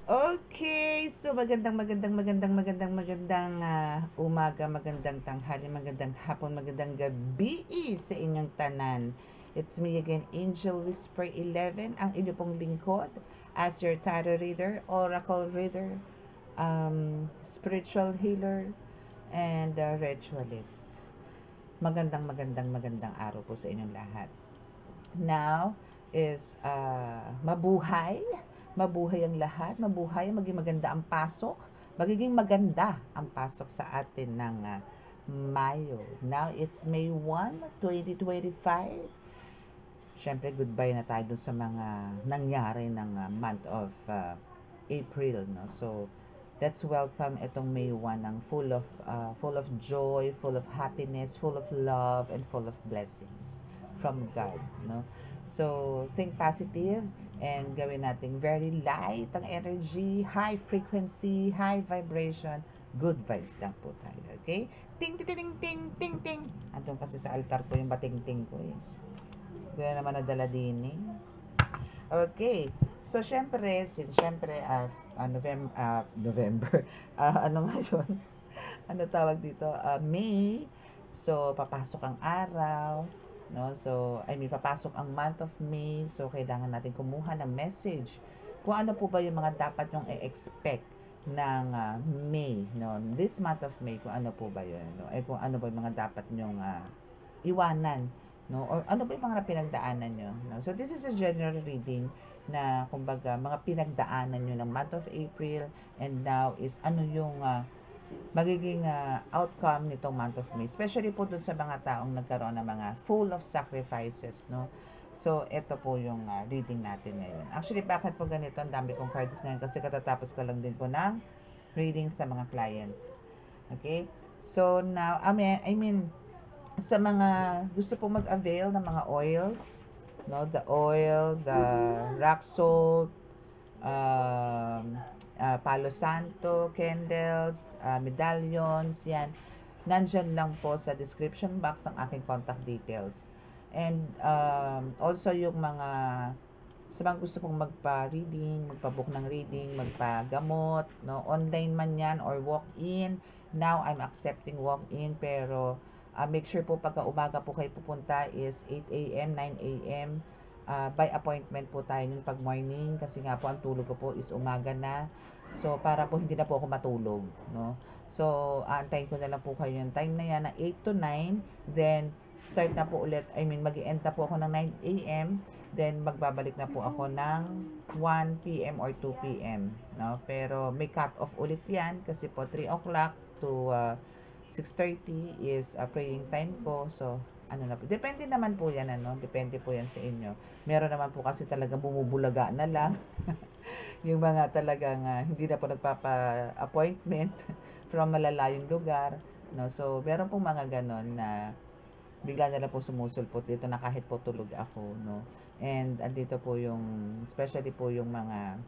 Okay, so magandang umaga, magandang tanghali, magandang hapon, magandang gabi sa inyong tanan. It's me again, Angel Whisper 11, ang inyo pong lingkod as your tarot reader, oracle reader, spiritual healer, and ritualist. Magandang araw po sa inyong lahat. Now is mabuhay ang lahat, mabuhay, maging maganda ang pasok, magiging maganda ang pasok sa atin ng Mayo. Now it's May 1, 2025. Siyempre, goodbye na tayo dun sa mga nangyari ng month of April, no? So, let's welcome itong May 1 ng full of joy, full of happiness, full of love, and full of blessings from God, no? So, think positive and gawin nating very light ang energy, high frequency, high vibration, good vibes lang po tayo, okay? Ting, ting, ting, ting, ting, ting. Andun kasi sa altar ko yung bating-ting ko eh. Hindi na naman nadala din eh. Okay. So, syempre, November, ano nga yun? Ano tawag dito? May. So, papasok ang araw. No? So, papasok ang month of May. So, kailangan natin kumuha ng message. Kung ano po ba yung mga dapat nyong i-expect ng May. No? This month of May, kung ano po ba yun. No? Kung ano ba yung mga dapat nyong iwanan, no? Or ano ba yung mga pinagdaanan nyo, no? So this is a general reading na kumbaga mga pinagdaanan nyo ng month of April, and now is ano yung magiging outcome nitong month of May, especially po dun sa mga taong nagkaroon ng mga full of sacrifices, no? So ito po yung reading natin ngayon. Actually, bakit po ganito? Ang dami kong cards ngayon kasi katatapos ko lang din po ng reading sa mga clients. Okay? So now, I mean sa mga gusto po mag-avail ng mga oils, no, the oil, the rock salt, palo santo, candles, medallions, yan. Nandyan lang po sa description box ang aking contact details. And also yung mga sa mga gusto pong magpa-reading, magpa-book ng reading, magpa-gamot, no, online man yan or walk-in. Now, I'm accepting walk-in, pero make sure po pagka umaga po kayo pupunta is 8 a.m., 9 a.m. By appointment po tayo ng pag morning kasi nga po ang tulog ko po is umaga na. So, para po hindi na po ako matulog, no? So, aantayin ko na lang po kayo yung time na yan na 8 to 9. Then, start na po ulit. Mag-end na po ako ng 9 a.m. Then, magbabalik na po ako ng 1 p.m. or 2 p.m. No? Pero, may cut-off ulit yan kasi po 3 o'clock to 6:30 is praying time ko. So, ano na po. Depende naman po yan, ano? Depende po yan sa inyo. Meron naman po kasi talagang bumubulaga na lang. Yung mga talagang hindi na po nagpapa-appointment from malalayong lugar. No? So, meron pong mga ganon na bigla na lang po sumusulpot dito na kahit po tulog ako, no? And andito po yung, especially po yung mga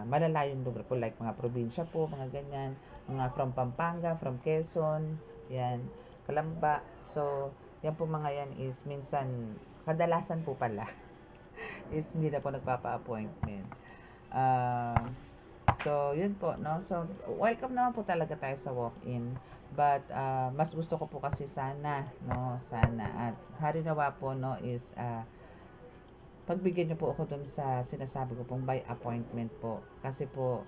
malalayong lugar po, like mga probinsya po, mga ganyan, mga from Pampanga, from Quezon, yan, Kalamba. So, yan po mga yan is minsan, kadalasan po pala, is hindi na po nagpapa-appointment. So, yun po, no? So, welcome naman po talaga tayo sa walk-in. But, mas gusto ko po kasi sana, no? Sana. At harinawa po, no, is, pagbigyan niyo po ako dun sa sinasabi ko pong by appointment po. Kasi po,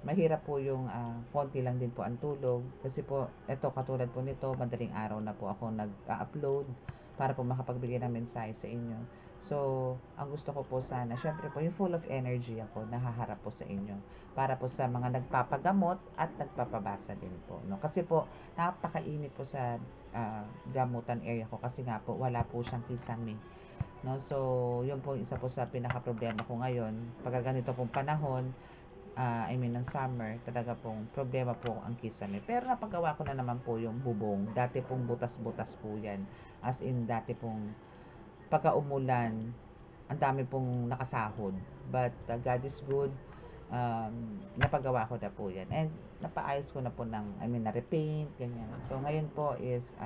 mahirap po yung konti lang din po ang tulog. Kasi po, eto katulad po nito, madaling araw na po ako nag-upload para po makapagbigay ng mensahe sa inyo. So, ang gusto ko po sana, syempre po, yung full of energy ako, nahaharap po sa inyo. Para po sa mga nagpapagamot at nagpapabasa din po. No? Kasi po, napakainit po sa gamutan area ko kasi nga po, wala po siyang kisame. No? So, yun po isa po sa pinaka-problema ko ngayon. Pagka ganito pong panahon, ng summer, talaga pong problema po ang kisame. Pero napagawa ko na naman po yung bubong. Dati pong butas-butas po yan. As in, dati pong pagka umulan, ang dami pong nakasahod. But God is good. Napagawa ko na po yan. And napaayos ko na po ng, na-repaint, ganyan. So, ngayon po is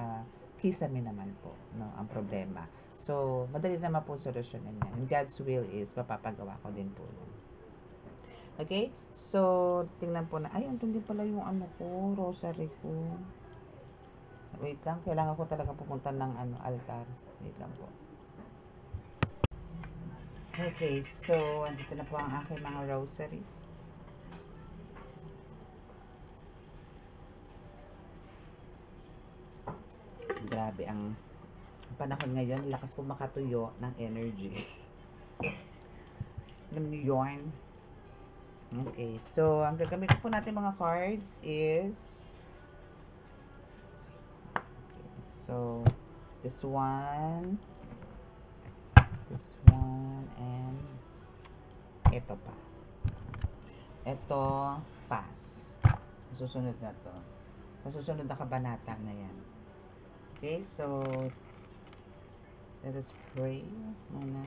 kisame naman po, no, ang problema. So, madali naman po solusyonan yan. And God's will is, mapapagawa ko din po yun. Okay? So, tingnan po na, ay, andun din pala yung ano ko, rosary ko. Wait lang, kailangan ko talaga pupunta ng altar. Wait lang po. Okay, so, andito na po ang aking mga rosaries. Grabe ang panahon ngayon, lakas po makatuyo ng energy. Alam niyo yun? Okay, so ang gagamitin po natin mga cards is this one, and ito pa. Ito, pass. Susunod na to. Susunod na kabanata na yan. Okay, so let us pray muna.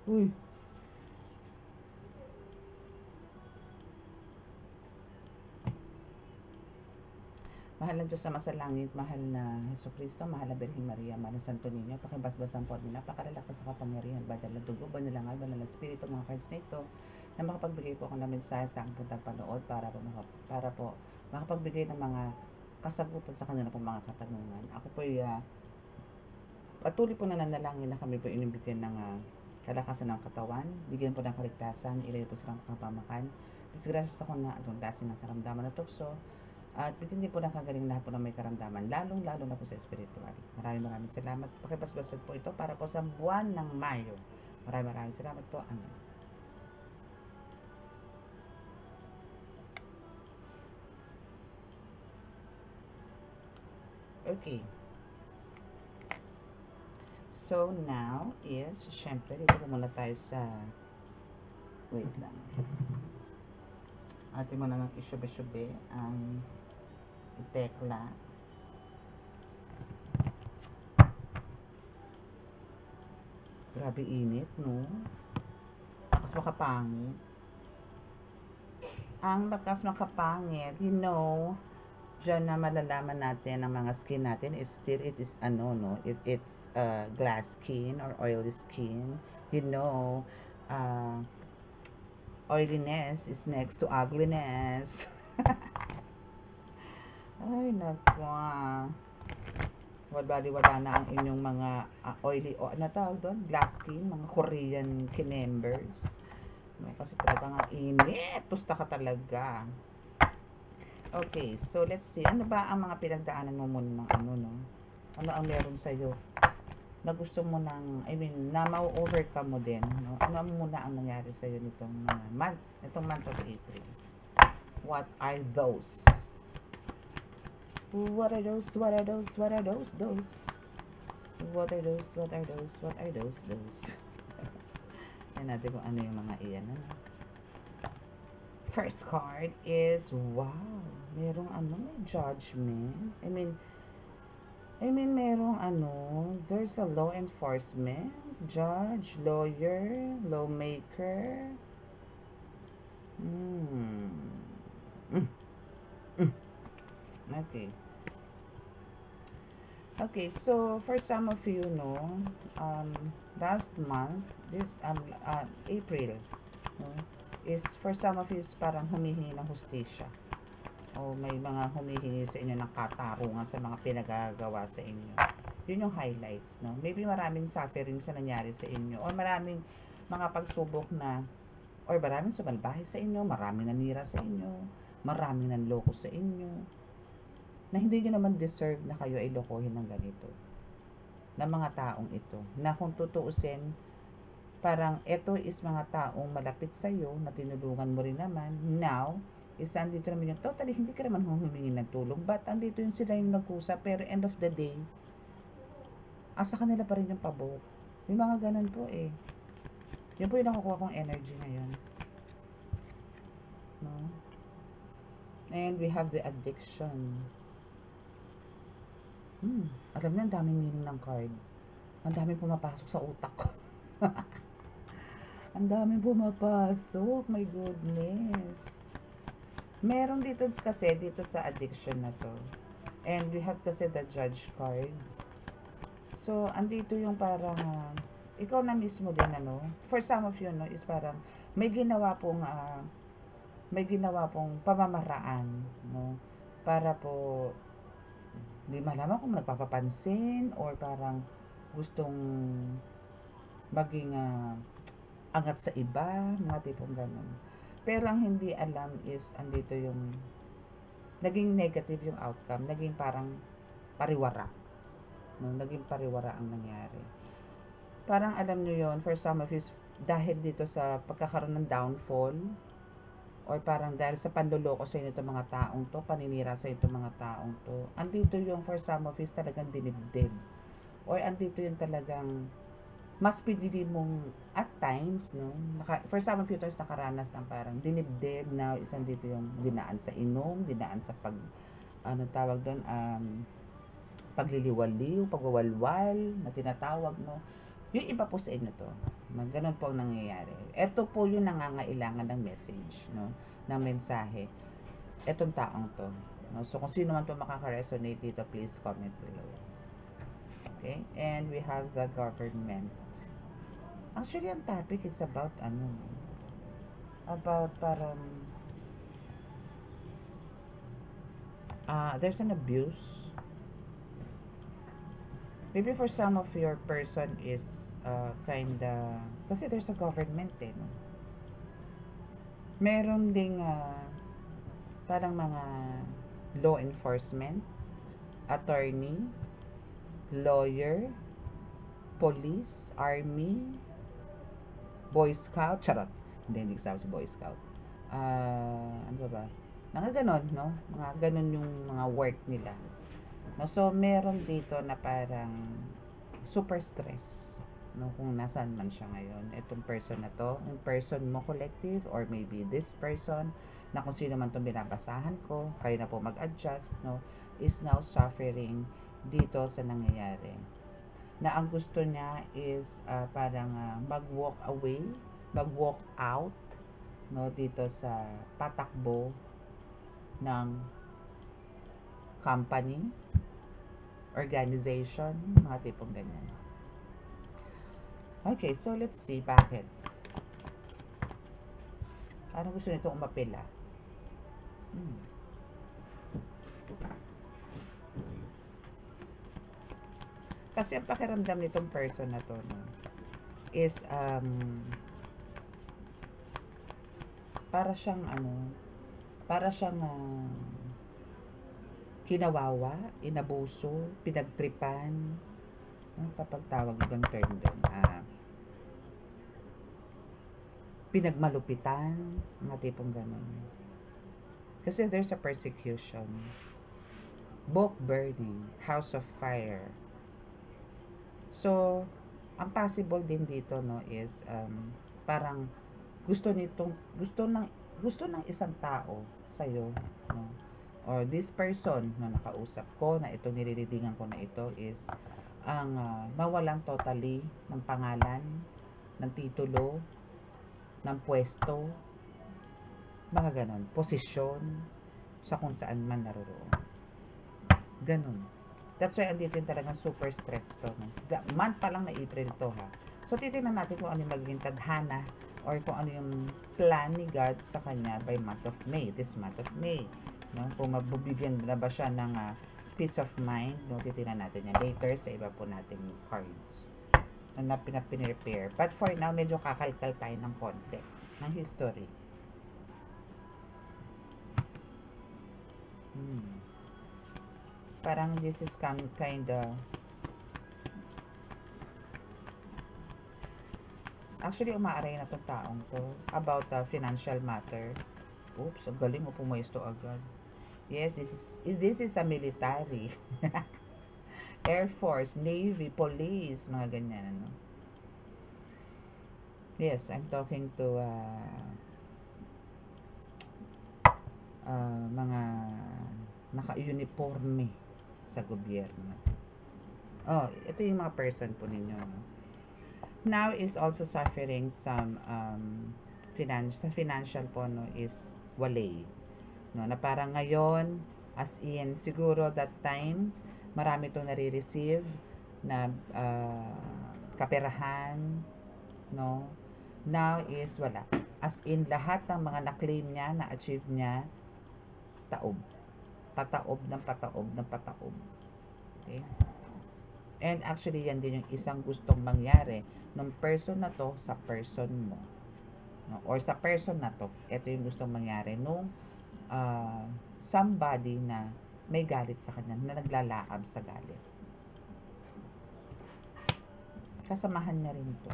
Uy! Mahal na Diyos sa masalangit, mahal na Jesucristo, mahal na Birhen Maria, mahal na Santo Niño, pakibasbasan po nila, napakalalakas sa kapangyarihan, banal na dugo, banal na ngal, banal na spirito, mga cards na ito, na makapagbigay po ako ng mensahe sa aking puntang panood para po makapagbigay ng mga kasagutan sa kanila po mga katanungan. Ako po patuloy po na nanalangin na kami po inibigyan ng kalakasan ng katawan, bigyan po ng kaligtasan, ilayo po silang kapamakan, disgrasya sa kung na dasin ng karamdaman na tukso, at bigyan din po ng kagaling lahat po na may karamdaman, lalong-lalo na po sa spiritual. Maraming salamat. Pakibasbasan po ito para po sa buwan ng Mayo. Maraming salamat po. Amen. Okay. So, now is, syempre, dito po muna tayo sa, wait lang. Atin mo na ng isyube-syube ang tekla. Grabe init, no? Lakas makapangit. Ang lakas makapangit, you know, dyan na malalaman natin ang mga skin natin if it's glass skin or oily skin, you know, oiliness is next to ugliness. Ay, nako. Wala na ang inyong mga oily, ano tawag doon? Glass skin, mga Korean kinembers. Kasi talaga nga init. Tusta ka talaga. Okay, so let's see. Ano ba ang mga pinagdaanan mo muna ng Ano ang meron sa'yo na gusto mo na ma-overcome mo din, no? Ano muna ang nangyari sa'yo nitong month of April? What are those? What are those? What are those? What are those? What are those? What are those? What are those? Yan natin kung ano yung mga iyan. First card is, wow, merong judgment. I mean, merong there's a law enforcement, judge, lawyer, lawmaker. Okay, so for some of you, last month, this April, is for some of you is parang humihingi ng hustisya. O may mga humihingi sa inyo ng katarungan sa mga pinagagawa sa inyo. Yun yung highlights, no? Maybe maraming suffering sa nangyari sa inyo, o maraming mga pagsubok or maraming sumalbahe sa inyo, maraming nanira sa inyo, maraming nanloko sa inyo, na hindi nyo naman deserve na kayo ay lokohin ng ganito. Na mga taong ito, na kung tutuusin, parang ito is mga taong malapit sa iyo, na tinulungan mo rin naman, now, is andito naman yung totally hindi ka naman humingi ng tulong, but andito yung sila yung nagkusa, pero end of the day, asa kanila pa rin yung pabor. Yung mga ganun po Yan po yung nakukuha kong energy ngayon. No? And we have the addiction. Alam niyo, ang daming meaning ng card. Ang daming pumapasok sa utak ko. Ang daming pumapasok. My goodness. Meron dito kasi, dito sa addiction na to. And we have kasi the judge card. So, andito yung parang, ikaw na mismo din, ano, for some of you, no, is parang, may ginawa pong pamamaraan, no, para po, di malaman kung nagpapapansin, or parang, gustong, maging, angat sa iba, mga tipong ganun. Pero ang hindi alam is, andito yung, naging negative yung outcome, naging parang, pariwara. No, naging pariwara ang nangyari. Parang alam nyo yon, for some of you, dahil dito sa pagkakaroon ng downfall, or parang dahil sa panloloko sa inyo itong mga taong to, paninira sa itong mga taong to, andito yung for some of you talagang dinibdib. Or andito yung talagang mas pinili mong at times, no, for some of you is nakaranas ng parang dinibdib, now isang dito yung dinaan sa inom, dinaan sa ano tawag doon, pagliliwaliw, pagwawalwal na tinatawag, no. Yung iba po sa inyo to, ganun po ang nangyayari. Ito po yung nangangailangan ng message, no, ng mensahe. Etong taong to, no. So kung sino man po makaka-resonate dito, please comment below. Okay? And we have the government. Actually, ang topic is about about parang there's an abuse. Maybe for some of your person is kinda, kasi there's a government no? Meron ding parang mga law enforcement, attorney, lawyer, police, army, Boy Scout, charot, hindi kasama si Boy Scout. Ano ba? Mga ganon, no? Mga ganon yung mga work nila. No, so meron dito na parang super stress, no, kung nasaan man siya ngayon. Itong person na to, yung person mo collective, or maybe this person na kung sino man itong binabasahan ko, kayo na po mag-adjust, no, is now suffering dito sa nangyayari. Na ang gusto niya is parang mag-walk away, mag-walk out, no, dito sa patakbo ng company, organization, mga tipong ganyan. Okay, so let's see bakit. Ano gusto nito umapela? Kasi ang pakiramdam nitong person na to, no, is para siyang kinawawa, inabuso, pinagtripan, kapag tawag ibang term doon, pinagmalupitan, mga tipong ganun. Kasi there's a persecution, book burning, house of fire. So, ang possible din dito, no, is parang gusto ng isang tao sa'yo, no, or this person na nakausap ko, na ito nililidingan ko na ito, is ang mawalan totally ng pangalan, ng titulo, ng pwesto, mga ganon, posisyon sa kung saan man naroroon. Ganon. That's why andito yung talagang super stress to. Month pa lang na April to, ha. So, titignan natin kung ano yung magiging tadhana or kung ano yung plan ni God sa kanya by month of May, this month of May. No? Kung mabibigyan na ba siya ng peace of mind, no? Titignan natin yan later sa iba po nating cards na pinapinrepair. But for now, medyo kakalkal tayo ng konti ng history. Parang this is kinda, actually umaaray na itong taong to about financial matter. Oops, ang galing mo pumesto agad. Yes, this is a military. Air Force, Navy, Police, mga ganyan, ano. Yes, I'm talking to mga naka-uniforme sa gobyerno. Oh, ito yung mga person po ninyo, no? Now is also suffering some financial po, no, is walay. No, na parang ngayon, as in, siguro that time, marami itong nare-receive na kaperahan, no? Now is wala. As in, lahat ng mga na-claim niya, na-achieve niya, taob. Pataob ng pataob ng pataob. Okay? And actually, yan din yung isang gustong mangyari ng person na to sa person mo. No? Or sa person na to, ito yung gustong mangyari nung somebody na may galit sa kanya, na naglalaab sa galit. Kasamahan niya rin to.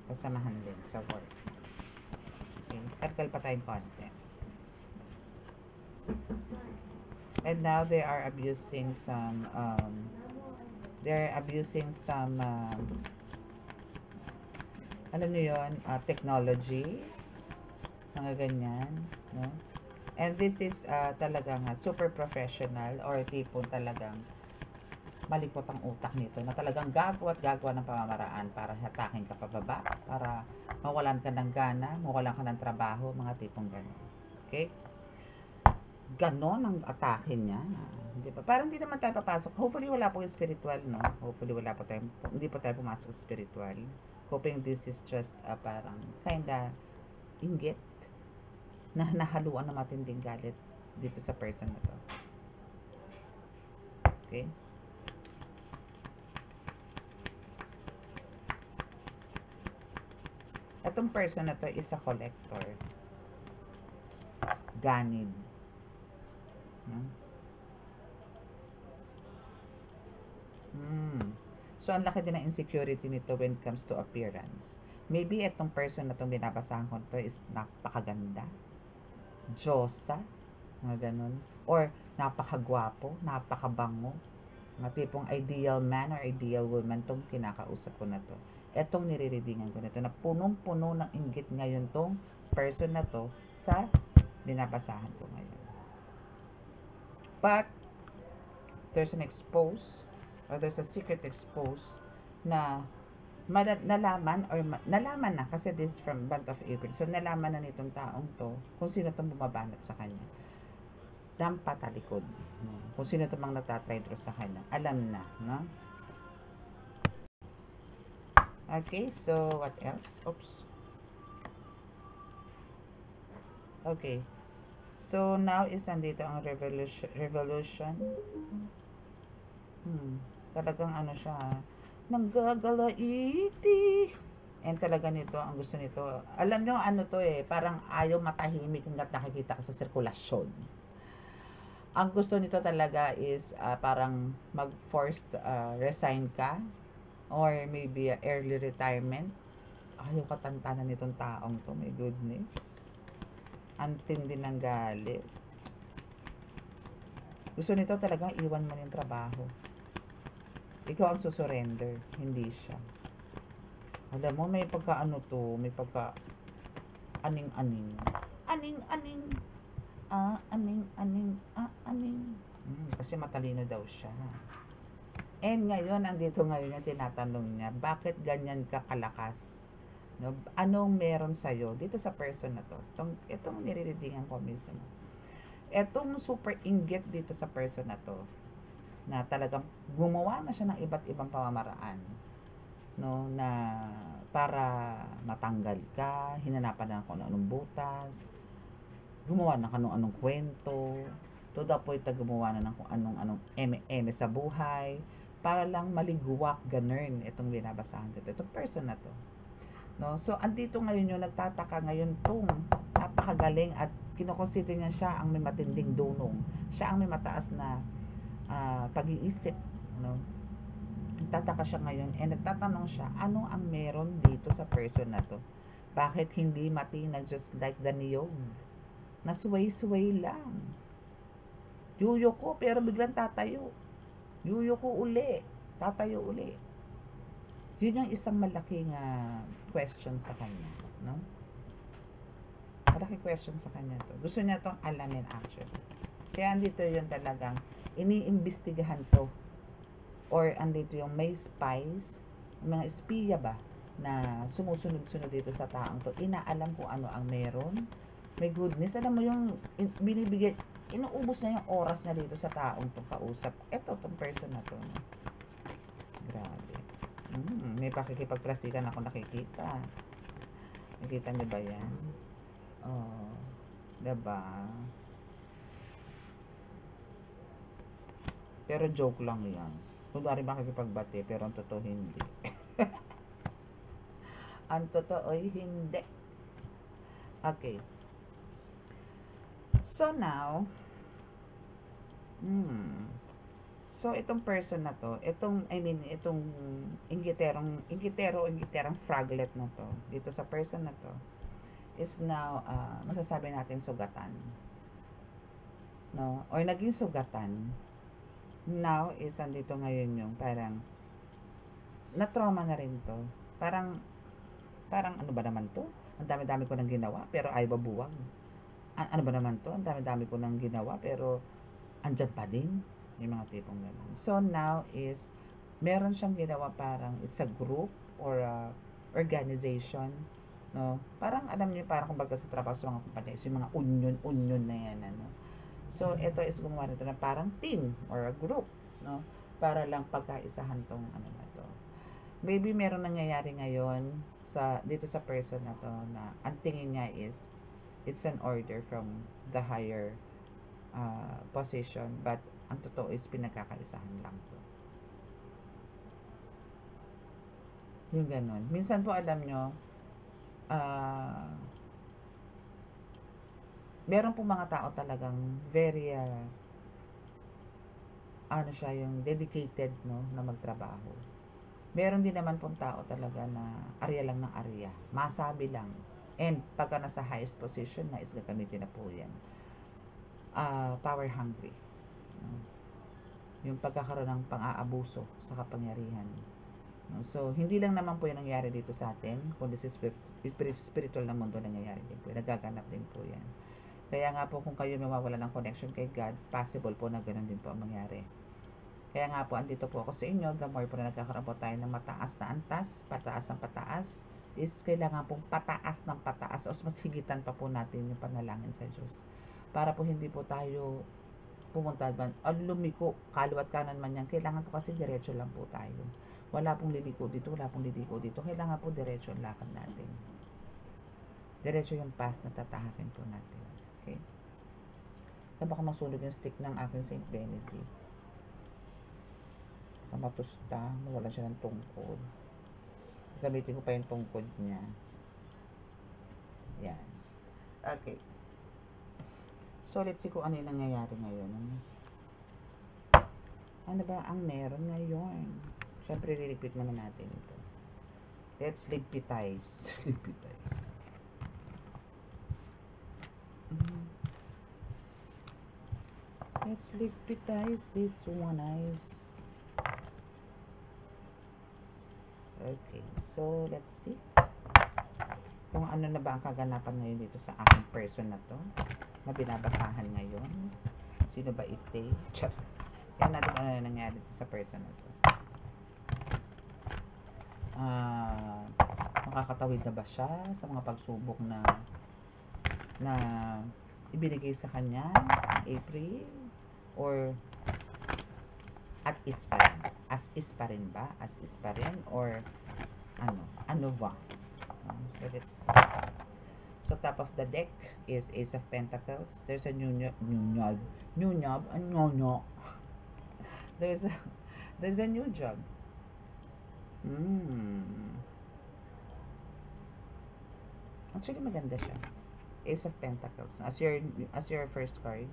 Kasamahan din sa work. Okay, tagal pa tayong konti. And now they are abusing some alam niyo yun, technologies, mga ganyan, no? And this is talagang super professional or tipong talagang malikot ang utak nito na talagang gagawa ng pamamaraan para hatakin ka pababa, para mawalan ka ng gana, mawalan ka ng trabaho, mga tipong gano'n. Okay? Ganon ang atake niya. Di ba? Parang hindi naman tayo papasok. Hopefully wala po yung spiritual, no? Hopefully wala po tayo, hindi po tayo pumasok sa spiritual. Hoping this is just parang kinda inggit na nahaluan ng matinding galit dito sa person na to. Okay? Itong person na to is a collector. Ganid. No? So, ang laki din ng insecurity nito when it comes to appearance. Maybe itong person na itong binabasahan ko to is napakaganda, Diyosa, mga ganun. Or napakagwapo, napakabango. Mga tipong ideal man or ideal woman itong kinakausap ko na to. Itong nire-readingan ko na to, na punong-puno ng inggit ngayon tong person na to sa binabasahan ko ngayon. But, there's an expose or there's a secret expose na nalaman na kasi this is from month of April. So, nalaman na nitong taong to kung sino itong bumabanat sa kanya. Dampatalikod. No? Kung sino itong mga nagtatry sa kanya. Alam na. No? Okay, so what else? Oops. Okay. So, now is andito ang revolution. Talagang ano siya, nanggagalaiti. And talaga nito, ang gusto nito, alam nyo ano to parang ayaw matahimik hanggat nakikita ka sa sirkulasyon. Ang gusto nito talaga is parang mag-forced resign ka, or maybe early retirement. Ayaw katantanan nitong taong to, my goodness. Ang tindi ng galit. Gusto nito talaga iwan mo yung trabaho. Ikaw ang susurrender, hindi siya. Alam mo, may pagka-ano to, may pagka-aning-aning. Aning-aning. Aning-aning. Kasi matalino daw siya. And ngayon, andito ngayon yung tinatanong niya, bakit ganyan ka kalakas? No? Anong meron sa'yo dito sa person na to? Itong nire-readingan ko mismo. Itong super inggit dito sa person na to, na talagang gumawa na siya ng iba't ibang pamamaraan, no, na para matanggal ka, hinanapan na kung anong butas, gumawa na kung anong kwento, to the point na gumawa na ng kung anong eme sa buhay, para lang maliguwak, ganun, itong binabasahan ko, itong person na to. No? So, andito ngayon yung nagtataka ngayon tong napakagaling at kinoconsider niya siya ang may matinding dunong. Siya ang may mataas na pag-iisip. No? Nagtataka siya ngayon nagtatanong siya, ano ang meron dito sa person na to? Bakit hindi matinag just like the niyog? Na sway-sway lang. Yuyo ko pero biglang tatayo. Yuyo ko uli. Tatayo uli. Yun yung isang malaking question sa kanya, no? Malaking question sa kanya to. Gusto niya tong alamin actually. Kaya andito yun talagang iniimbestigahan to. Or andito yung may spies, mga espiya ba, na sumusunod-sunod dito sa taong to. Inaalam kung ano ang meron My goodness, alam mo yung binibigay, inuubos na yung oras na dito sa taong to kausap. Eto, tong person na to. Grabe. May pakikipagplastikan ako nakikita. Nakita niyo ba yan? Oh, diba? Pero joke lang yan. Kunwari makikipagbati, pero ang totoo hindi. Ang totoo ay hindi. Okay. So now, so itong person na to, itong ingiterong fraglet na to, dito sa person na to, is now, masasabi natin sugatan. No? Or naging sugatan. Now is andito ngayon yung parang na-trauma na rin to. Parang ano ba naman to? Ang dami-dami ko nang ginawa pero ay babuwag. Ano ba naman to? Ang dami-dami ko nang ginawa pero andyan pa din. Yung mga tipong gano'n. So now is meron siyang ginawa parang it's a group or a organization. No? Parang alam niyo parang kumbaga sa trabaho sa mga kumpanya is yung mga union na yan. Ano? So ito is gumawa nito na parang team or a group. No? Para lang pagkaisahan tong ano na to. Maybe meron nangyayari ngayon dito sa person na to na ang tingin niya is it's an order from the higher position, but ang totoo is pinagkakaisahan lang to. Yung ganun. Minsan po alam nyo, meron po mga tao talagang very ano siya yung dedicated no na magtrabaho. Meron din naman pong tao talaga na arya lang ng arya, masabi lang. And pagka nasa highest position na is gagamitin na po yan. Power hungry. Yung pagkakaroon ng pang-aabuso sa kapangyarihan. So, hindi lang naman po yung nangyari dito sa atin, kundi sa spiritual na mundo nangyayari din po. Nagaganap din po yan. Kaya nga po kung kayo mawawala ng connection kay God, possible po na ganoon din po ang mangyari. Kaya nga po, andito po ako sa inyo, the more po na nagkakaroon po tayo ng mataas na antas, pataas ng pataas, is kailangan pong pataas ng pataas, o mas higitan pa po natin yung panalangin sa Diyos. Para po hindi po tayo pumunta ba, lumiko, kaliwat kanan man yan, kailangan po kasi diretso lang po tayo. Wala pong liliko dito, wala pong liliko dito, kailangan po diretso ang lakad natin. Diretso yung path na tatahakin po natin. Okay? Kaya baka masunog yung stick ng aking St. Benedict. Matusta, wala siya ng tungkod. Gamitin ko pa yung tungkod niya. Yan. Okay. So, let's see kung ano yung nangyayari ngayon. Ano ba ang meron ngayon? Siyempre, re-repeat naman natin ito. Let's ligpitize. Ligpitize. Let's ligpitize this one eyes. Okay, so let's see kung ano na ba ang kaganapan ngayon dito sa aking person na to na binabasahan ngayon. Sino ba ite? Yan natin ano na nangyari dito sa person na to. Makakatawid na ba siya sa mga pagsubok na ibinigay sa kanya ng April, or at is pa rin? As is pa rin ba? As is pa rin? Or ano ba? So top of the deck is Ace of Pentacles. There's a new job. There's a new job. Actually, maganda siya. Ace of Pentacles. As your first card,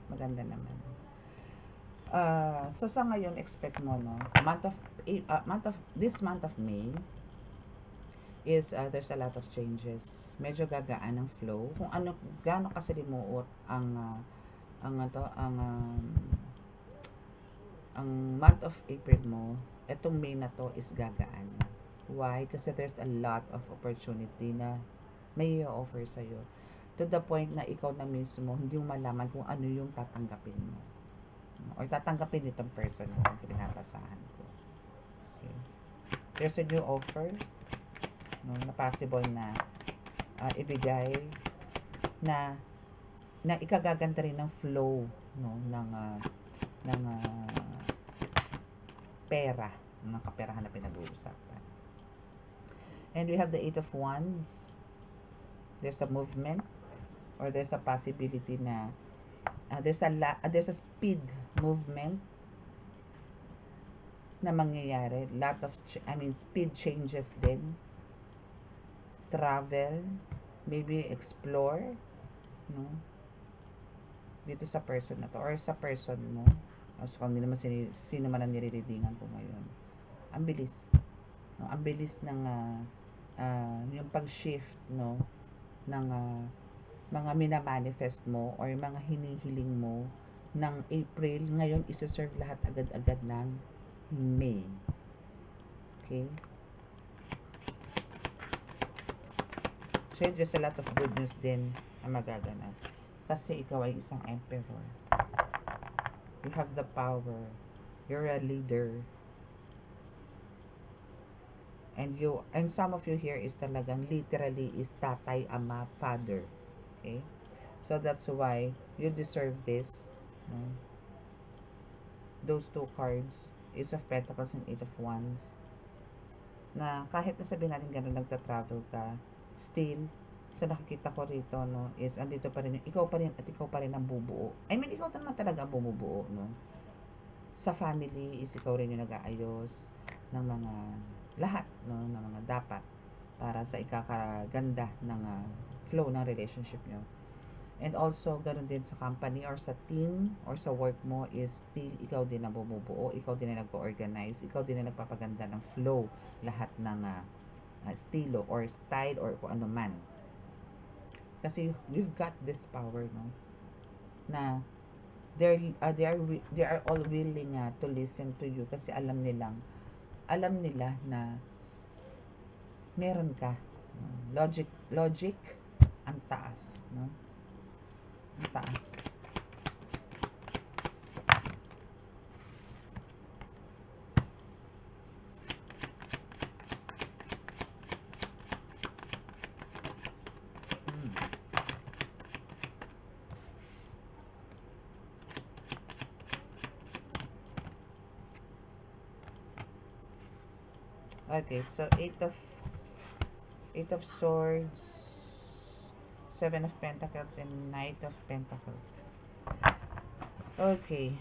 maganda naman. So sa ngayon, expect mo, no? This month of May is there's a lot of changes. Medyo gagaan ang flow. Kung gaano kasalimuot ang month of April mo, etong May na to is gagaan. Why? Kasi there's a lot of opportunity na may i-offer sa'yo. To the point na ikaw na mismo, hindi mo malaman kung ano yung tatanggapin mo. Or tatanggapin itong person na pinapasahan ko. Okay. There's a new offer, no, na possible na ibigay na ikagaganda rin ng flow, no, ng pera, ng kaperahan na pinag-uusapan. And we have the Eight of Wands. There's a movement, or there's a possibility na there's a speed movement na mangyayari. Speed changes din. Travel, maybe explore, no? Dito sa person na to, or sa person mo. So, kung hindi naman sino man ang nire-readingan ko ngayon. Ang bilis. No? Ang bilis ng yung pag-shift, no, ng mga minamanifest mo or mga hinihiling mo ng April, ngayon isa-serve lahat agad-agad ng May. Okay? So, there's a lot of good news din na magaganap. Kasi ikaw ay isang emperor. You have the power. You're a leader. And some of you here is talagang literally is tatay, ama, father. Okay? So, that's why you deserve this. No? Those two cards, Ace of Pentacles and Eight of Wands, na kahit na sabihin natin gano'n nagta-travel ka, still, sa nakikita ko rito, no, is andito pa rin, ikaw pa rin at ikaw pa rin ang bubuo. Ikaw naman talaga ang bumubuo, no? Sa family, is ikaw rin yung nag-aayos ng mga lahat, no, ng mga dapat para sa ikakaganda ng flow ng relationship nyo. And also, ganoon din sa company or sa team or sa work mo is still ikaw din ang bumubuo, ikaw din ang nag-organize, ikaw din ang nagpapaganda ng flow, lahat ng estilo or style or kung ano man. Kasi you've got this power, no? Na they are all willing to listen to you kasi alam nila na meron ka. Logic ang taas, no? Ang taas. Okay, so Eight of Swords, Seven of Pentacles, and Knight of Pentacles. Okay.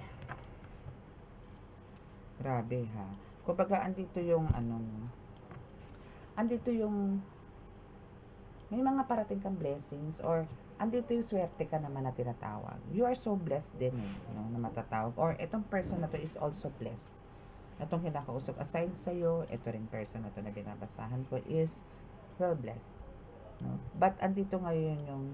Grabe ha. Kumbaga, andito yung andito yung may mga parating kang blessings or andito yung swerte ka naman na tinatawag. You are so blessed din no, na matatawag. Or itong person na to is also blessed. Itong kinakausap aside sa'yo, ito rin person na to na binabasahan ko is well blessed. No? But andito ngayon yung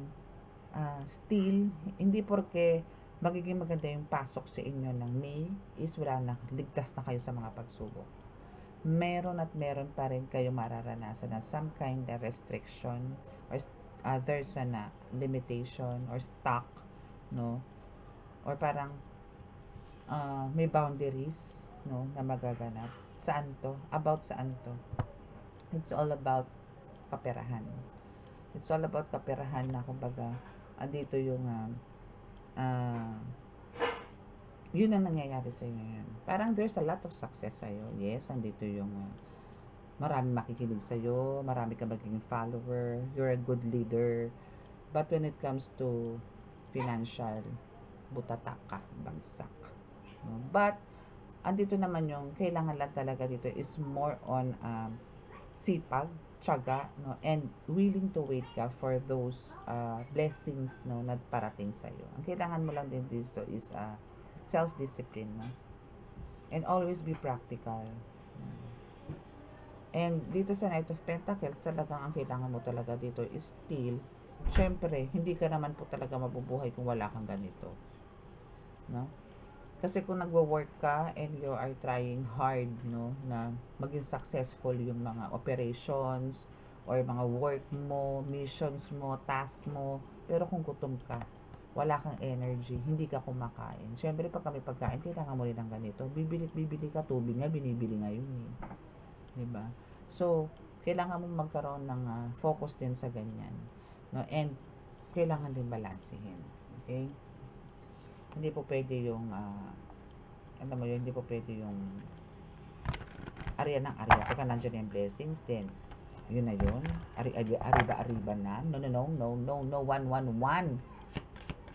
still, hindi porke magiging maganda yung pasok sa inyo ng May is wala na, ligtas na kayo sa mga pagsubok. Meron at meron pa rin kayo mararanasan na some kind of restriction or there's a limitation or stuck, no? Or parang may boundaries, no, na magaganap. Saan to? About saan to? It's all about kaperahan. It's all about kaperahan na kumbaga andito yung yun ang nangyayari sa inyo ngayon. Parang there's a lot of success sa iyo. Yes, andito yung marami makikinig sa iyo, marami ka magiging follower, you're a good leader. But when it comes to financial, butata ka, bagsak. No? But andito naman yung kailangan lang talaga dito is more on sipag, tiyaga, no, and willing to wait ka for those blessings, no, na parating sa iyo. Ang kailangan mo lang din dito is self-discipline, no? And always be practical. And dito sa Knight of Pentacles, talagang ang kailangan mo talaga dito is still, syempre, hindi ka naman po talaga mabubuhay kung wala kang ganito. No? Kasi kung nagwo-work ka and you are trying hard, no, na maging successful yung mga operations or mga work mo, missions mo, task mo, pero kung gutom ka, wala kang energy, hindi ka kumakain. Siyempre, pag kami pagkain, kailangan mo rin ng ganito. Bibili ka, tubig nga, binibili ngayon eh. Diba? So, kailangan mo magkaroon ng focus din sa ganyan. No? And kailangan din balansehin. Okay? Hindi po pwede yung, alam mo yun, hindi po pwede yung ariya ng ariya. Pagka nandiyan yung blessings, then, yun na yun. Ariba na. No, no, no, no, no, no, 111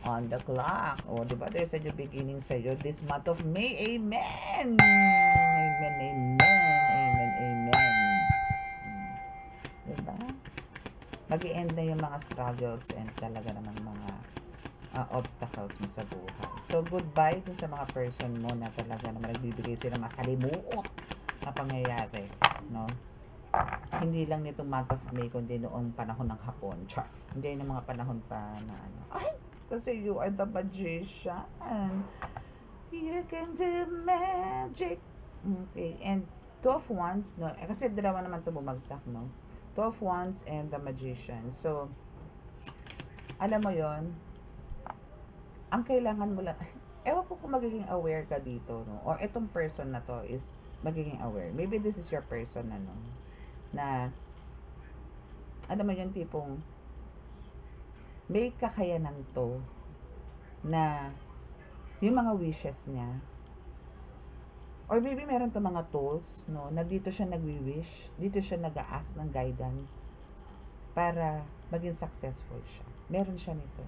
on the clock. O, diba? There's a new beginning sa'yo this month of May. Amen! Amen, amen, amen, amen. Diba? Mag-i-end na yung mga struggles and talaga naman mga obstacles mo sa buhay. So, goodbye dun sa mga person mo na talaga naman nagbibigay sila masalimuot na pangyayari, no? Hindi lang nitong month of May, kundi noong panahon ng hapon. Char. Hindi yung mga panahon pa na ano. Ay, kasi you are the magician. You can do magic. Okay, and 12 wands, no? Kasi dalawa naman ito bumagsak, no? 12 wands and the magician. So, alam mo yon, ang kailangan mo lang, ewan ko kung magiging aware ka dito, no? Or itong person na to is magiging aware. Maybe this is your person, ano, na, alam mo yung tipong, may kakayanan to, na, yung mga wishes niya, or maybe meron to mga tools, no, na dito siya nagwi-wish, dito siya nag-a-ask ng guidance, para maging successful siya. Meron siya nito.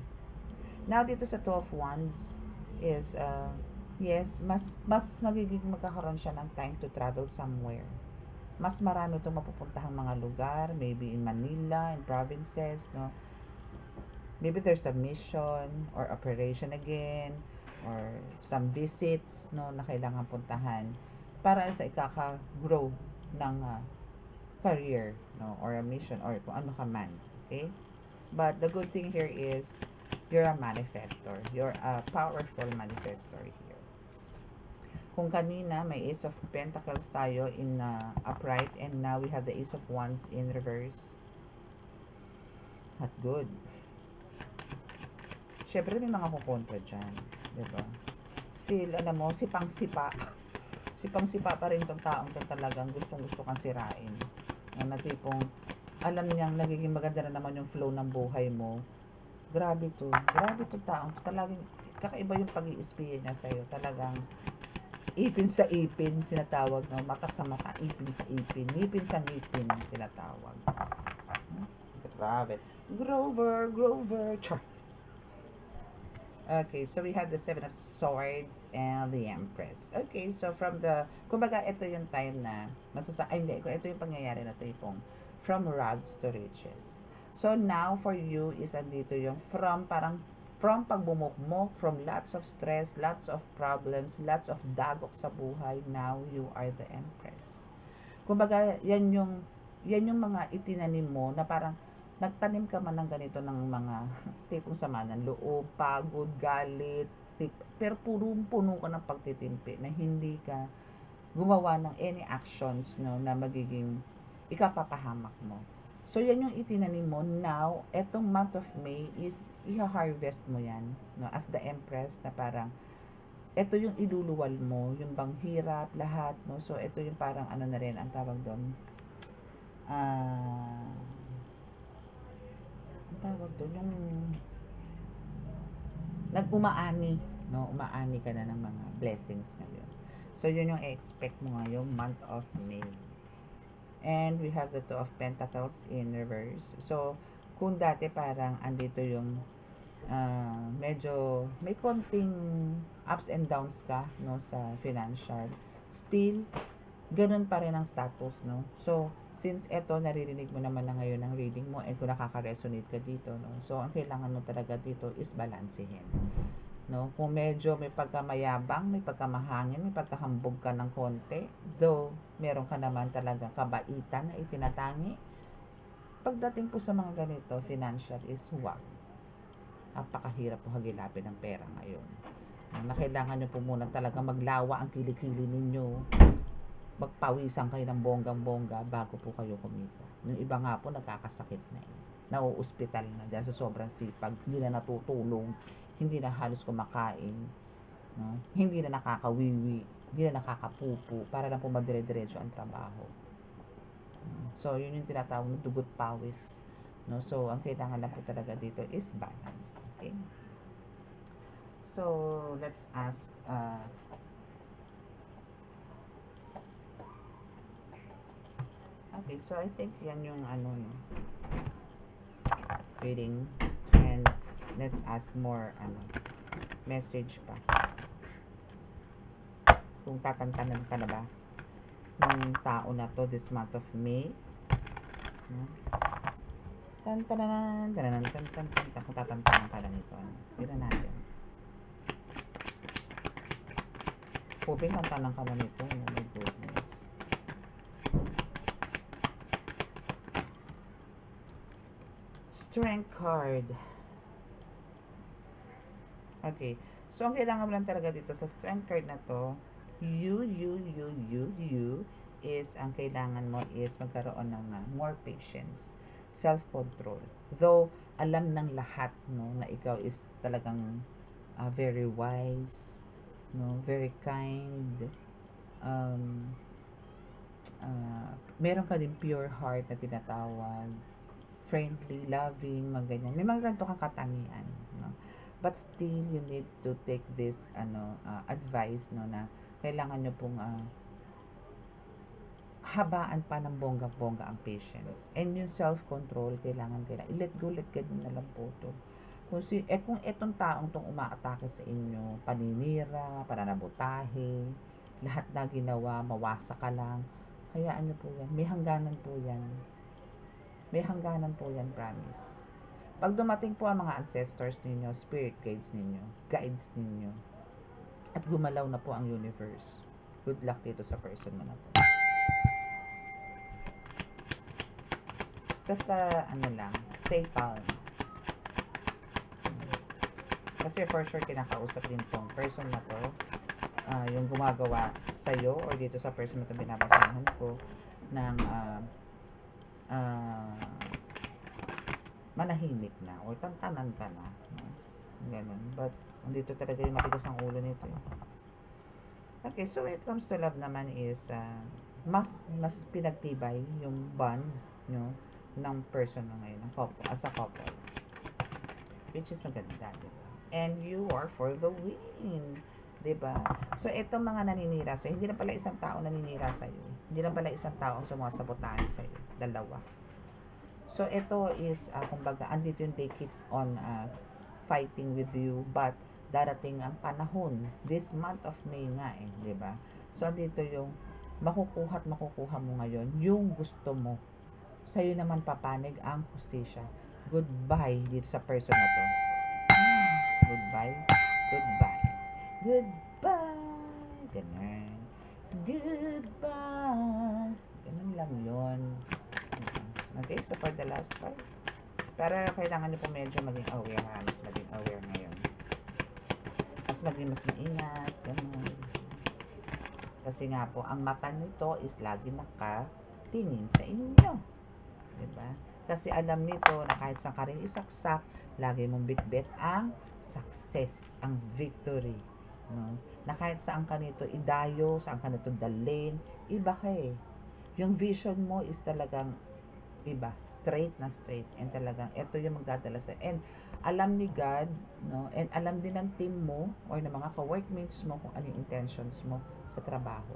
Now, dito sa 12 wands is, yes, mas magiging magkakaroon siya ng time to travel somewhere. Mas marami itong mapupuntahang mga lugar, maybe in Manila, in provinces, no? Maybe there's a mission or operation again, or some visits, no, na kailangan puntahan para sa ikaka-grow ng career, no, or a mission, or kung ano ka man. Okay? But the good thing here is, you're a manifestor. You're a powerful manifestor here. Kung kanina, may Ace of Pentacles tayo in upright, and now we have the Ace of Wands in reverse. Not good. Siyempre, may mga kukontra dyan. Diba? Still, alam mo, sipang-sipa. Sipang-sipa pa rin tong taong to talagang gustong-gusto kang sirain. Na tipong, alam niyang nagiging maganda na naman yung flow ng buhay mo. Grabe to taong to. Talagang kakaiba yung pag-i-espia niya sa'yo. Talagang ipin sa ipin, tinatawag, no? Mata sa mata, ipin sa ipin, ngipin sa ngipin, tinatawag. Grabe. Grover. Char. Okay, so we have the Seven of Swords and the Empress. Okay, so from the, kumbaga, ito yung time na, hindi, ito yung pangyayari na ito yung from rags to riches. So now for you is andito yung from pagbumukmok, from lots of stress, lots of problems, lots of dagok sa buhay, now you are the Empress. Kumbaga, yan yung mga itinanim mo na parang nagtanim ka man ng ganito ng mga tipong sama ng loob, pagod, galit, pero puno ka ng pagtitimpi na hindi ka gumawa ng any actions, no, na magiging ikapapahamak mo. So, yan yung itinanim mo. Now, etong month of May is, i-harvest mo yan, no, as the Empress, na parang, ito yung iluluwal mo, yung bang hirap, lahat, no. So, ito yung parang, ano na rin, ang tawag doon, yung, nag-umaani, no, umaani ka na ng mga blessings ngayon. So, yun yung i-expect mo ngayong month of May. And we have the Two of Pentacles in reverse. So, kung dati parang andito yung medyo may konting ups and downs ka, no, sa financial, still ganun pa rin ang status, no. So, since eto naririnig mo naman na ngayon ang reading mo, and kung nakaka-resonate ka dito, no, so ang kailangan mo talaga dito is balansehin, no. Kung medyo may pagkamayabang, may pagkamahangin, may pagkahambog ka ng konti, though meron ka naman talagang kabaitan na itinatangi, pagdating po sa mga ganito, financial is wag. Napakahirap po hagilapin ng pera ngayon. Na kailangan nyo po muna talaga maglawa ang kilikili ninyo. Magpawisan kayo ng bonggang-bongga bago po kayo kumita. Yung iba nga po nagkakasakit na eh. Nauospital na dahil sa sobrang sipag, hindi na natutulong, hindi na halos kumakain, no? Hindi na nakakawiwi, hindi na nakakapupo, para lang po madire-diretso ang trabaho. So, yun yung tinatawag ng dugot pawis. No? So, ang kailangan lang po talaga dito is balance. Okay? So, let's ask, okay, so I think yan yung ano, no, reading. And let's ask more, message pa. Kung tatantanan ka na ba ng tao na to this month of May. No? Tan-tanan, tananan, tan-tan-tan, kung tatantanan ka na nito. Tira natin. Hoping tantanan ka na nito. Oh my goodness. Strength card. Okay. So, ang kailangan mo lang talaga dito sa strength card na to, you is, ang kailangan mo is magkaroon ng more patience, self-control. Though, alam ng lahat, no, na ikaw is talagang very wise, no, very kind, meron ka din pure heart na tinatawag, friendly, loving, mga ganyan. May mga ganito kang katangian, no? But still, you need to take this advice, no, na kailangan nyo pong habaan pa ng bongga-bongga ang patience. And yung self-control, kailangan i-let go na lang po to. Kung etong taong tong umaatake sa inyo, paninira, pananabutahe, lahat na ginawa, mawasa ka lang, hayaan nyo po yan. May hangganan po yan. May hangganan po yan, promise. Pag dumating po ang mga ancestors ninyo, spirit guides ninyo, at gumalaw na po ang universe, good luck dito sa person mo na po. Basta, stay calm. Kasi for sure, kinakausap din tong person na to, yung gumagawa sa'yo, or dito sa person na to binabasahan ko, ng manahimik na or tantanan ka na, no? Ganun. But andito talaga yung matigas ang ulo nito. Okay, so when it comes to love naman is mas pinagtibay yung bond, no, ng person mo ngayon, ng couple, as a couple, which is maganda, diba? And you are for the win, diba? So itong mga naninira sa'yo, hindi lang pala isang tao naninira sa'yo, hindi lang pala isang tao ang sumasabotahe sa'yo, dalawa. So, ito is, kumbaga, andito yung they keep on fighting with you, but darating ang panahon, this month of May nga di ba? So, andito yung makukuha mo ngayon, yung gusto mo. Sa'yo naman papanig ang hustisya. Goodbye dito sa person na to. Goodbye. Ganun. Goodbye. Ganun lang yun. Okay, so for the last part, pero kailangan nyo po medyo maging aware, mas maging aware ngayon. Mas maingat, ganun. Kasi nga po, ang mata nito is lagi nakatingin sa inyo. Diba? Kasi alam nito na kahit saan ka rin isaksak, lagi mong bitbit ang success, ang victory. No? Na kahit saan ka nito idayo, saan ka nito dalhin, iba ka eh. Yung vision mo is talagang iba, straight, and talagang ito yung magdadala sa, and alam ni God, no, and alam din ng team mo or ng mga ka-workmates mo kung ano yung intentions mo sa trabaho.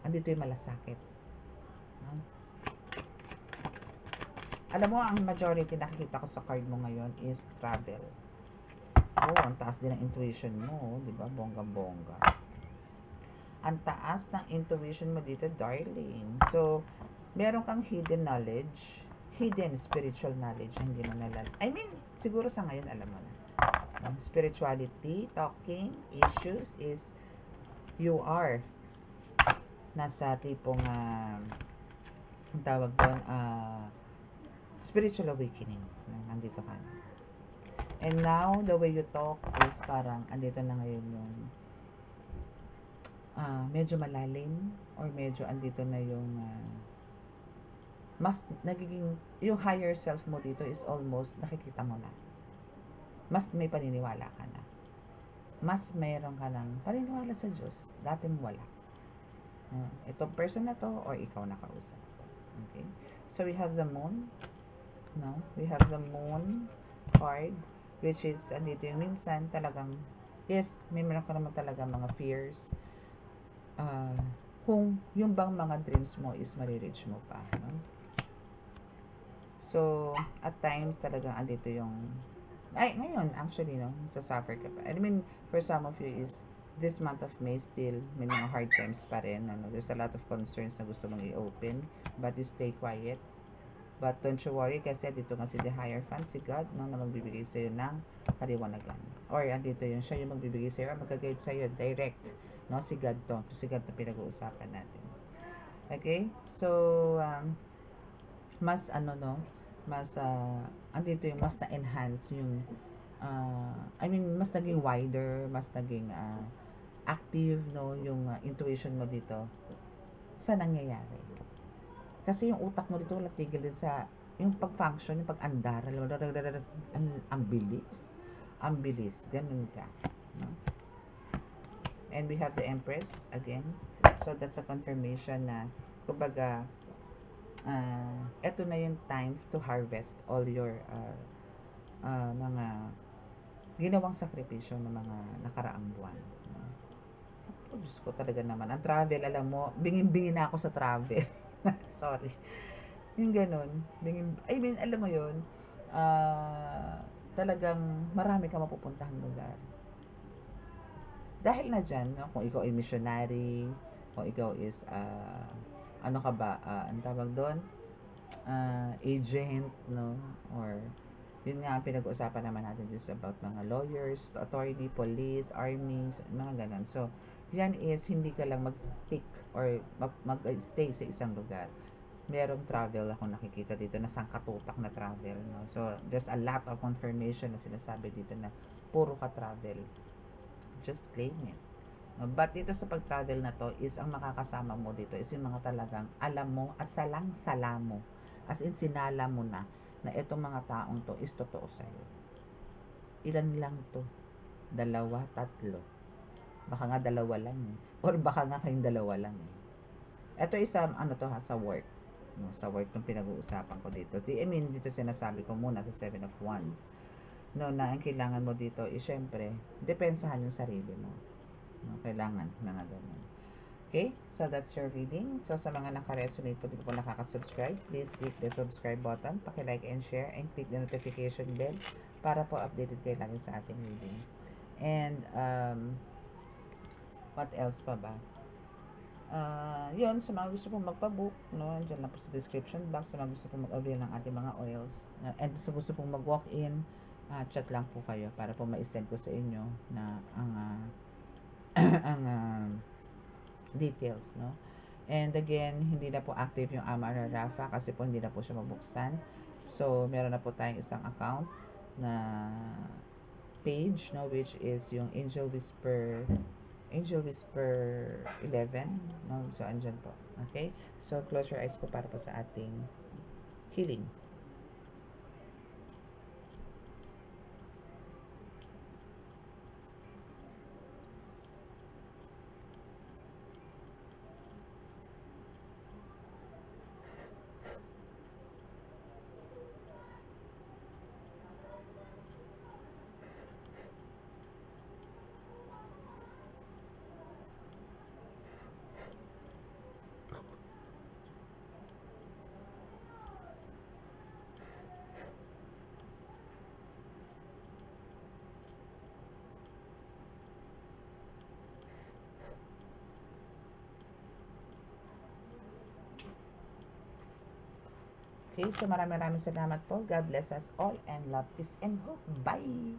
Andito yung malasakit, no? Alam mo, ang majority nakikita ko sa card mo ngayon is travel. Ang taas din ng intuition mo, di ba? Bongga-bongga. Ang taas ng intuition mo dito, darling. So, meron kang hidden knowledge, hidden spiritual knowledge, hindi mo nalala. I mean, siguro sa ngayon alam mo na. Spirituality, talking, issues is you are nasa tipong ang tawag doon, spiritual awakening. Nandito ka na. And now, the way you talk is parang andito na ngayon yung medyo malalim, or medyo andito na yung mas nagiging, yung higher self mo dito is almost nakikita mo na. Mas may paniniwala ka na. Mas mayroon ka ng paniniwala sa Diyos. Dating wala. Itong person na to, or ikaw na kausap. Okay? So we have the moon, no? We have the moon card, which is, andito yung minsan talagang, yes, may meron ka naman talaga mga fears. Kung yung bang mga dreams mo is marireach mo pa, no? So, at times talagang andito yung, ngayon, actually, no, suffer ka pa. I mean, for some of you is, this month of May still, may mga hard times pa rin. Ano? There's a lot of concerns na gusto mong i-open, but you stay quiet. But don't you worry, kasi dito nga si the Hierophant, si God, no, na magbibigay sa'yo ng kaliwanagan. Or andito yun, siya yung magbibigay sa'yo, or mag-guide sa'yo, direct. No, si God to. Si God na pinag-uusapan natin. Okay? So, mas mas andito yung mas na-enhance yung mas naging wider, mas naging active, no, yung intuition mo dito sa nangyayari. Kasi yung utak mo dito wala tigil din sa yung pag-function, yung pag-andar, ang bilis. Ang bilis, ganun ka. No? And we have the Empress again. So that's a confirmation na kumbaga eto na yung time to harvest all your mga ginawang sakripisyo ng mga nakaraang buwan. Oh, Diyos ko talaga naman. Ang travel, alam mo, bingin-bingin na ako sa travel. Sorry. Yung ganun. Alam mo yun, talagang marami ka mapupuntahan lugar. Dahil na dyan, no, kung ikaw ay missionary, kung ikaw is, ano ka ba, ang tawag doon? Agent, no? Or, yun nga, pinag-uusapan naman natin is about mga lawyers, attorney, police, army, mga ganun. So, yan is, hindi ka lang mag-stick or mag-stay sa isang lugar. Merong travel ako nakikita dito na sangkatutak na travel, no? So, there's a lot of confirmation na sinasabi dito na puro ka travel. Just claim it. But dito sa pag-travel na to is ang makakasama mo dito is yung mga talagang alam mo at salang-sala mo. As in, sinala mo na itong mga taong to is totoo sa'yo. Ilan lang to? 2, 3. Baka nga 2 lang eh. Or baka nga kayong 2 lang eh. Ito is sa work. No, sa work yung pinag-uusapan ko dito. Dito sinasabi ko muna sa 7 of Wands. No, na ang kailangan mo dito is syempre, depensahan yung sarili mo. No, kailangan mga ganun. Okay, so that's your reading. So sa mga naka-resonate po, dito po nakaka-subscribe, please click the subscribe button, paki-like and share, and click the notification bell para po updated kayo lagi sa ating reading. And what else pa ba? Yun, sa mga gusto pong magpa-book, no, dyan lang po sa description box, sa mga gusto pong mag-avail ng ating mga oils, and sa gusto pong mag-walk-in, chat lang po kayo para po ma-send ko sa inyo na ang details, no. And again, hindi na po active yung Amara Rafa kasi po hindi na po siya mabuksan. So, meron na po tayong isang account na page, no, which is yung Angel Whisper 11, no. So, andyan po. Okay? So, close your eyes po para po sa ating healing. Okay, so maraming salamat po. God bless us all and love, peace, and hope. Bye!